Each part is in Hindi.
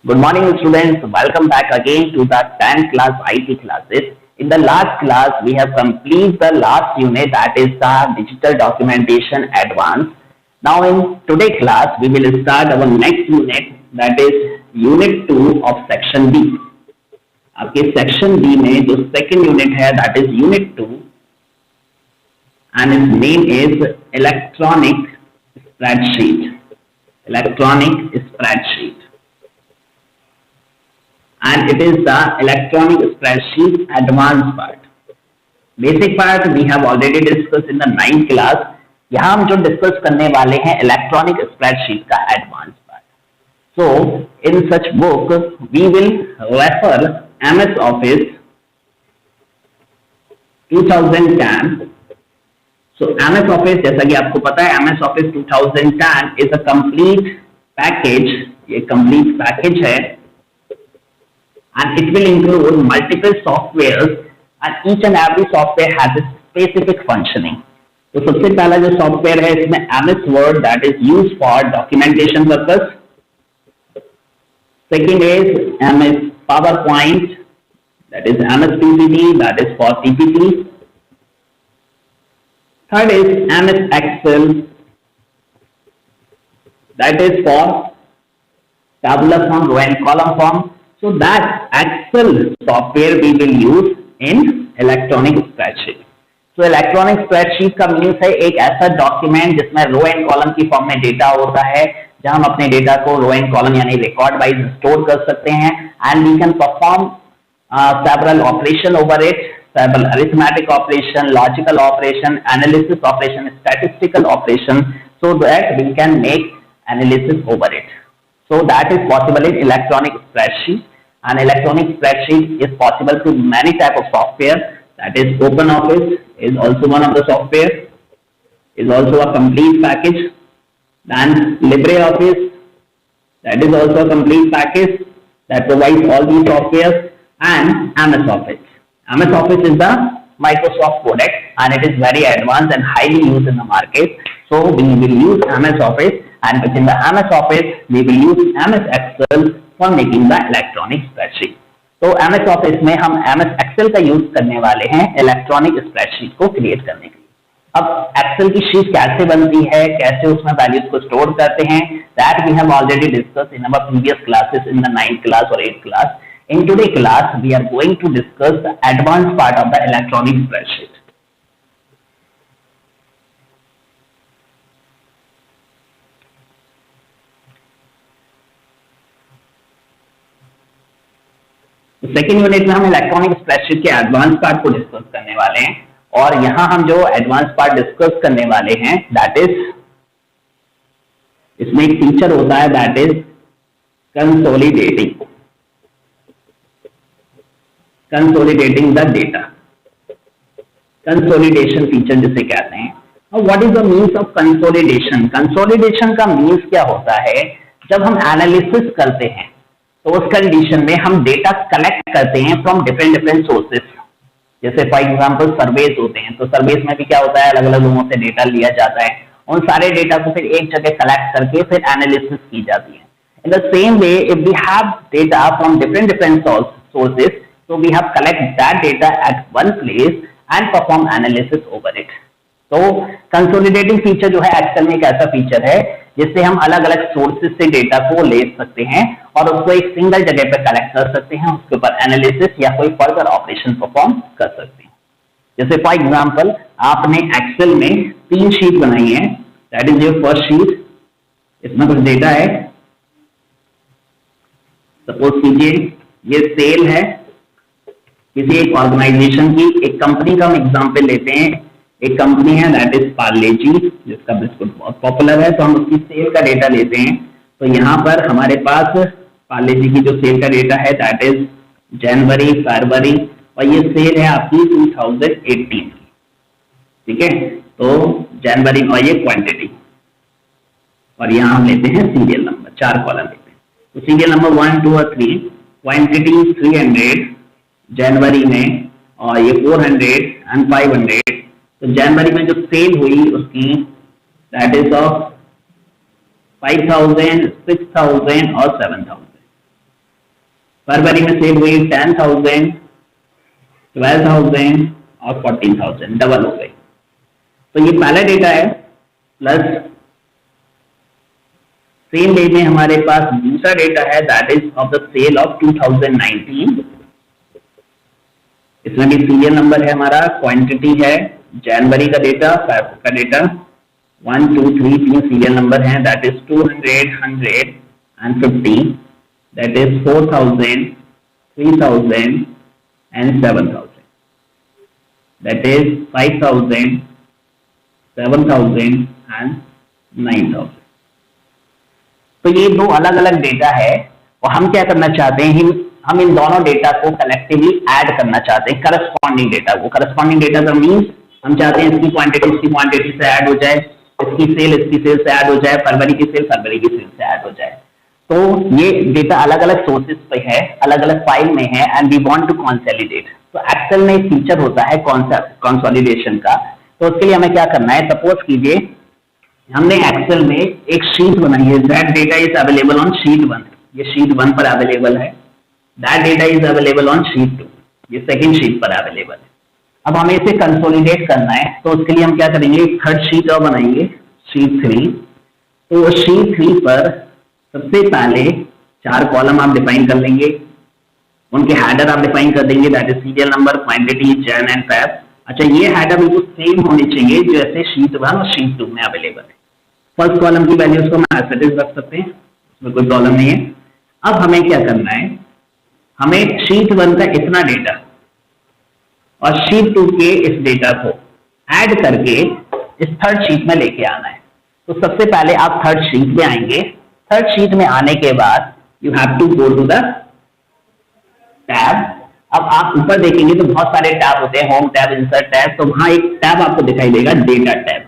Good morning, students. Welcome back again to the 10th class IT classes. In the last class, we have completed the last unit, that is the digital documentation advanced. Now, in today's class, we will start our next unit, that is unit 2 of section B. आपके section B में जो second unit है, that is unit 2, and its name is electronic spreadsheet. Electronic spreadsheet. And it is the electronic spreadsheet advanced part. Basic part we have already discussed in the 9th class. यहाँ हम जो डिस्कस करने वाले हैं इलेक्ट्रॉनिक स्प्रेडशीट का advance part. So in such book we will refer MS Office 2010. So MS Office जैसा कि आपको पता है MS Office 2010 is a complete package. ये complete package है. And it will include multiple softwares and each and every software has a specific functioning. तो सबसे पहला जो सॉफ्टवेयर है इसमें MS Word that is used for documentation purpose. Second is MS PowerPoint, that is MS PPT, that is for PPT. Third is MS Excel, that is for tabular form, row and column form. So that Excel software we will use in electronic spreadsheet. So electronic spreadsheet का मीनिंग है एक ऐसा डॉक्यूमेंट जिसमें रो एंड कॉलम की फॉर्म में डेटा होता है, जहां हम अपने डेटा को रो एंड कॉलम यानी रिकॉर्ड वाइज स्टोर कर सकते हैं and we can perform several operation over it, several arithmetic operation, logical operation, analysis operation, statistical operation, so that we can make analysis over it. So that is possible in electronic spreadsheet, and electronic spreadsheet is possible through many type of software. That is OpenOffice is also one of the software, is also a complete package. Then LibreOffice, that is also a complete package that provides all these software, and MS Office. MS Office is the Microsoft product and it is very advanced and highly used in the market. So we will use MS Office, and within the MS Office we will use MS Excel for making the electronic spreadsheet. तो MS Office में हम MS Excel का यूज करने वाले हैं इलेक्ट्रॉनिक स्प्रेडशीट को क्रिएट करने के लिए. अब Excel की शीट कैसे बनती है, कैसे उसमें वैल्यूज को स्टोर करते हैं, that we have already discussed in our previous classes in the 9th class or 8th class. In today's class we are going to discuss the advanced part of the electronic spreadsheet. Second unit में हम इलेक्ट्रॉनिक स्प्रेडशीट के एडवांस पार्ट को डिस्कस करने वाले हैं, और यहां हम जो एडवांस पार्ट डिस्कस करने वाले हैं दैट इज, इसमें एक फीचर होता है that is consolidating the data, consolidation feature जिसे कहते हैं. What is the means of consolidation? Consolidation का मीन्स क्या होता है? जब हम एनालिसिस करते हैं तो उस कंडीशन में हम डेटा कलेक्ट करते हैं फ्रॉम डिफरेंट सोर्सेस. जैसे फॉर एग्जांपल सर्वेस होते हैं, तो सर्वेस में भी क्या होता है, अलग अलग लोगों से डेटा लिया जाता है, उन सारे डेटा को फिर एक जगह कलेक्ट करके फिर एनालिसिस की जाती है. In the same way if we have data from different sources, so we have collect that data at one place and perform analysis over it. तो कंसोलिडेटिंग फीचर जो है एक्सेल में एक ऐसा फीचर है जिससे हम अलग अलग सोर्सेज से डेटा को ले सकते हैं और उसको एक सिंगल जगह पे कलेक्ट कर सकते हैं, उसके ऊपर एनालिसिस या कोई फर्दर ऑपरेशन परफॉर्म कर सकते हैं. जैसे फॉर एग्जांपल आपने एक्सेल में 3 शीट बनाई है, that is your first sheet. इसमें कुछ डेटा है, सपोज कीजिए ये सेल है किसी एक ऑर्गेनाइजेशन की, एक कंपनी का हम एग्जांपल लेते हैं. एक कंपनी है दैट इज पार्ले जी, जिसका बिस्कुट बहुत पॉपुलर है, तो हम उसकी सेल का डेटा लेते हैं. तो यहाँ पर हमारे पास पार्ले जी की जो सेल का डेटा है दैट इज जनवरी, फरवरी, और ये सेल है आपकी 2018 की. ठीक है, तो जनवरी और ये क्वांटिटी, और यहाँ हम लेते हैं सीरियल नंबर, 4 कॉलम लेते हैं. तो सीरियल नंबर 1, 2 और 3, क्वांटिटी 300 जनवरी में, और ये 400 एंड 500. तो जनवरी में जो सेल हुई उसकी दैट इज ऑफ 5,000, 6,000 और 7,000. फरवरी में सेल हुई 10,000, 12,000 और 14,000, डबल हो गई। तो ये पहला डेटा है। प्लस सेम डे में हमारे पास दूसरा डेटा है, that is of the sale of 2019। इसमें भी सीरियल नंबर है हमारा, क्वांटिटी है, जनवरी का डेटा, फेब का डेटा, 1 2 3 3 सीरियल नंबर हैं, that is 200, 100 and 50, that is 4,000, 3,000 and 7,000, that is 5,000, 7,000 and 9,000। तो ये दो अलग अलग डेटा है और हम क्या करना चाहते हैं, हम इन दोनों डेटा को कलेक्टिवली ऐड करना चाहते हैं, करस्पॉन्डिंग डेटा को। करस्पॉन्डिंग डेटा का मीन्स हम चाहते हैं इसकी क्वांटिटी से ऐड हो जाए, इसकी सेल से ऐड हो जाए, फरवरी की सेल से ऐड हो जाए। तो ये डेटा अलग अलग सोर्सेज पे है, अलग अलग फाइल में है, and we want to consolidate. तो एक्सेल में एक फीचर होता है कंसोलिडेशन का। तो उसके लिए हमें क्या करना है, सपोज कीजिए हमने एक्सेल में एक शीट बनाई है, that data is available on sheet 1, ये शीट 1 पर अवेलेबल है, that data is available on sheet 2, ये सेकंड शीट पर अवेलेबल है। अब हमें इसे कंसोलिडेट करना है, तो उसके लिए हम क्या करेंगे, थर्ड शीट और बनाएंगे, शीट 3। तो शीट 3 पर सबसे पहले 4 कॉलम आप डिफाइन कर लेंगे, उनके हेडर आप डिफाइन कर देंगे, that is serial number, quantity, जन एंड फैब। अच्छा, ये हेडर बिल्कुल सेम होने चाहिए जैसे शीट 1 और शीट 2 में अवेलेबल है। फर्स्ट कॉलम की वैल्यूज को हम एज इट इज रख सकते हैं, उसमें कोई प्रॉब्लम नहीं है। अब हमें क्या करना है, हमें शीट 1 का इतना डेटा और शीट 2 के इस डेटा को ऐड करके इस थर्ड शीट में लेके आना है। तो सबसे पहले आप थर्ड शीट में आएंगे। थर्ड शीट में आने के बाद you have to go to the tab. अब आप ऊपर देखेंगे तो बहुत सारे टैब होते हैं, होम टैब, इंसर्ट टैब। तो वहां एक टैब आपको दिखाई देगा, data tab.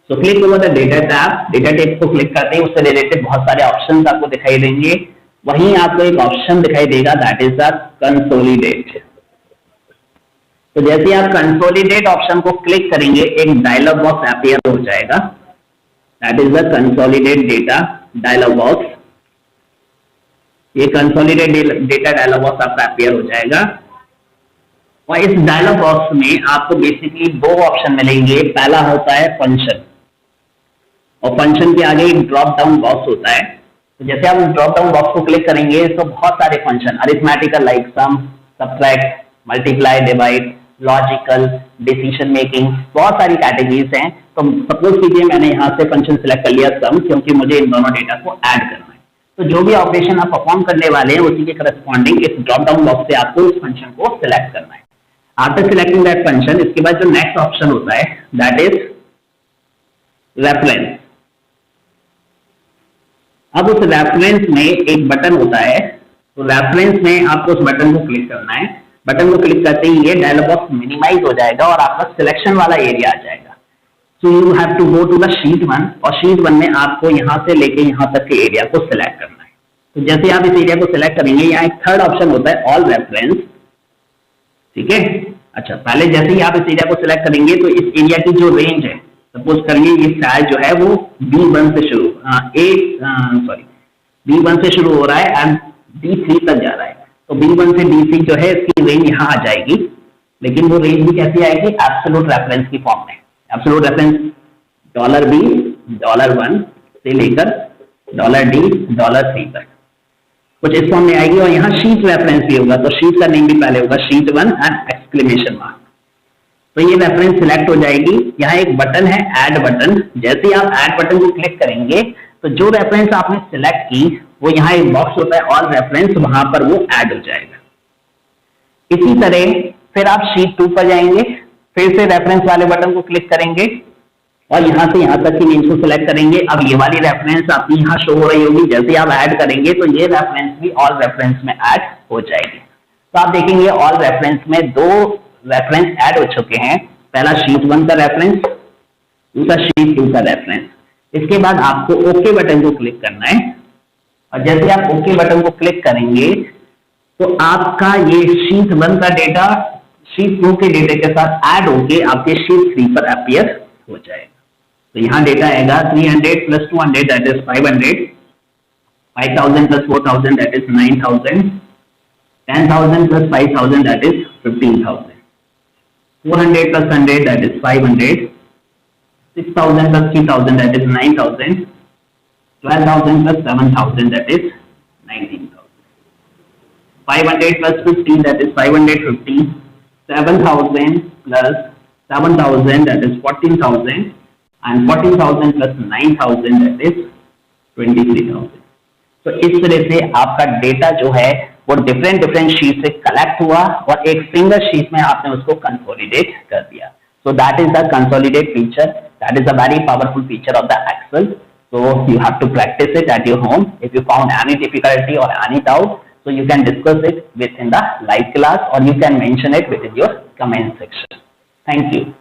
So click over the data tab. Data tab को क्लिक करते हैं, उससे रिलेटेड बहुत सारे ऑप्शंस आपको दिखाई देंगे। वहीं आपको एक ऑप्शन दिखाई देगा, दैट इज द कंसोलिडेट। तो जैसे आप कंसोलिडेट ऑप्शन को क्लिक करेंगे, एक डायलॉग बॉक्स अपीयर हो जाएगा, that is the consolidate data dialog box. ये कंसोलिडेट डेटा डायलॉग बॉक्स आपका अपीयर हो जाएगा और इस डायलॉग बॉक्स में आपको बेसिकली 2 ऑप्शन मिलेंगे। पहला होता है फंक्शन, और फंक्शन के आगे एक ड्रॉप डाउन बॉक्स होता है। तो जैसे आप ड्रॉप डाउन बॉक्स को क्लिक करेंगे तो बहुत सारे function, arithmetical like sum, subtract, multiply, divide, logical, decision making, बहुत सारी कैटेगरीज हैं। तो सपोज कीजिए मैंने यहाँ से फंक्शन सिलेक्ट कर लिया सम, क्योंकि मुझे इन दोनों डेटा को ऐड करना है। तो जो भी ऑपरेशन आप परफॉर्म करने वाले हैं उसी के करस्पॉन्डिंग इस ड्रॉप डाउन बॉक्स से आपको इस फंक्शन को सिलेक्ट करना है। आफ्टर सिलेक्टिंग दैट फंक्शन, इसके बाद जो नेक्स्ट ऑप्शन होता है दैट इज रेफरेंस। अब उस रेफरेंस में एक बटन होता है, तो रेफरेंस में आपको उस बटन को क्लिक करना है। बटन को क्लिक करते ही ये डायलॉग बॉक्स मिनिमाइज हो जाएगा और आपका सिलेक्शन वाला एरिया आ जाएगा। So you have to go to the sheet 1, और शीट 1 में आपको यहाँ से लेके यहाँ तक के एरिया को सिलेक्ट करना है। तो जैसे आप इस एरिया को सिलेक्ट करेंगे, यहाँ एक थर्ड ऑप्शन होता है ऑल रेफरेंस, ठीक है। अच्छा, पहले जैसे ही आप इस एरिया को सिलेक्ट करेंगे तो इस एरिया की जो रेंज है, सपोज करिए ये साइज जो है वो B1 से शुरू B1 से शुरू हो रहा है एंड D3 तक जा रहा है। तो B1 से D3 जो है इसकी रेंज यहाँ आ जाएगी, लेकिन वो रेंज भी कैसी आएगी, एब्सोल्यूट रेफरेंस की फॉर्म में। एब्सोल्यूट रेफरेंस $B, $1 से लेकर $D, $3 तक कुछ इस फॉर्म में आएगी। और यहाँ शीट रेफरेंस भी होगा, तो शीट का नेम भी पहले होगा, शीट 1 एंड एक्सक्लेमेशन मार्क। तो ये रेफरेंस सिलेक्ट हो जाएगी। यहाँ एक बटन है ऐड बटन, जैसे ही आप ऐड बटन को क्लिक करेंगे तो जो रेफरेंस आपने सिलेक्ट की वो यहाँ एक बॉक्स होता है ऑल रेफरेंस, वहां पर वो ऐड हो जाएगा। इसी तरह फिर आप शीट 2 पर जाएंगे, फिर से रेफरेंस वाले बटन को क्लिक करेंगे और यहाँ से यहाँ तक की रेंज को सिलेक्ट करेंगे। अब ये वाली रेफरेंस आपकी यहाँ शो हो रही होगी, जैसे ही आप ऐड करेंगे तो ये रेफरेंस भी ऑल रेफरेंस में ऐड हो जाएगी। तो आप देखेंगे ऑल रेफरेंस में 2 रेफरेंस ऐड हो चुके हैं, पहला शीट 1 का रेफरेंस, दूसरा शीट 2 का रेफरेंस। इसके बाद आपको ओके बटन को क्लिक करना है और जैसे आप ओके बटन को क्लिक करेंगे तो आपका ये शीट 1 का डेटा शीट 2 के डेटा के साथ ऐड होके आपके शीट 3 पर अपीयर हो जाएगा। तो यहाँ डेटा आएगा 300 + 200 that is 500, 5,000 plus 4,000, that is 9,000. 10,000 plus 5,000, that is 15,000. 400 plus 100, that is 500. 6,000 plus 3,000, that is 9,000. 12,000 plus 7,000, that is 19,000. 500 plus 15, that is 550. 7,000 plus 7,000, that is 14,000. And 14,000 plus 9,000, that is 23,000. तो इस तरह से आपका डेटा जो है वो डिफरेंट शीट से कलेक्ट हुआ और एक सिंगल शीट में आपने उसको कंसोलिडेट कर दिया. So that is the consolidate feature. That is a very powerful feature of the Excel. So you have to practice it at your home. If you found any difficulty or any doubt, so you can discuss it within the live class or you can mention it within your comment section. Thank you.